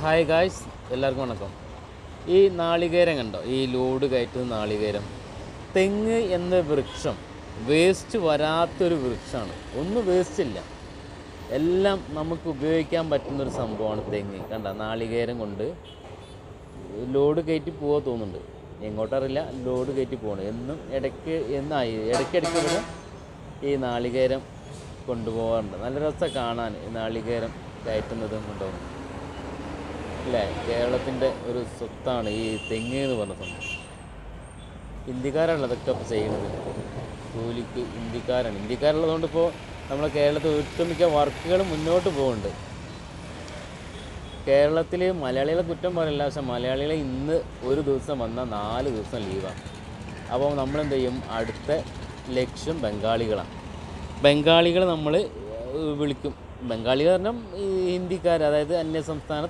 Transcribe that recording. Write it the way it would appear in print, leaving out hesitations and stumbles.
Hi guys, എല്ലാവർക്കും വണക്കം. ഈ നാളികേരം കണ്ടോ, ഈ ലോഡ് കയറ്റുന്ന നാളികേരം. തെങ്ങ് എന്ന വൃക്ഷം വേസ്റ്റ് വരാത്തൊരു വൃക്ഷമാണ്. ഒന്നും വേസ്റ്റ് ഇല്ല, എല്ലാം നമുക്ക് ഉപയോഗിക്കാൻ പറ്റുന്നൊരു സംഭവമാണ് തെങ്ങ്. കണ്ട, നാളികേരം കൊണ്ട് ലോഡ് കയറ്റി പോകാൻ തോന്നുന്നുണ്ട്, എങ്ങോട്ടറിയില്ല. ലോഡ് കയറ്റി പോകണം എന്നും ഇടയ്ക്കിടയ്ക്ക് ഇവിടെ ഈ നാളികേരം കൊണ്ടുപോകാറുണ്ട്. നല്ല രസം കാണാൻ ഈ നാളികേരം കയറ്റുന്നതും കൊണ്ടുപോകുന്നത് അല്ലേ. കേരളത്തിൻ്റെ ഒരു സ്വത്താണ് ഈ തെങ്ങ് എന്ന് പറഞ്ഞ സംഭവം. ഇന്ത്യക്കാരാണ് അതൊക്കെ ഇപ്പോൾ ചെയ്യുന്നത്. കൂലിക്ക് ഇന്ത്യക്കാരുള്ളതുകൊണ്ട് ഇപ്പോൾ നമ്മുടെ കേരളത്തിൽ ഒട്ടുമിക്ക വർക്കുകളും മുന്നോട്ട് പോകുന്നുണ്ട്. കേരളത്തിൽ മലയാളികളെ കുറ്റം പറയില്ല, പക്ഷെ മലയാളികളെ ഇന്ന് ഒരു ദിവസം വന്നാൽ 4 ദിവസം ലീവാണ്. അപ്പോൾ നമ്മളെന്ത് ചെയ്യും? അടുത്ത ലക്ഷ്യം ബംഗാളികളാണ്. ബംഗാളികൾ നമ്മൾ വിളിക്കും. ബംഗാളികൾ പറഞ്ഞാൽ ഹിന്ദിക്കാർ, അതായത് അന്യസംസ്ഥാന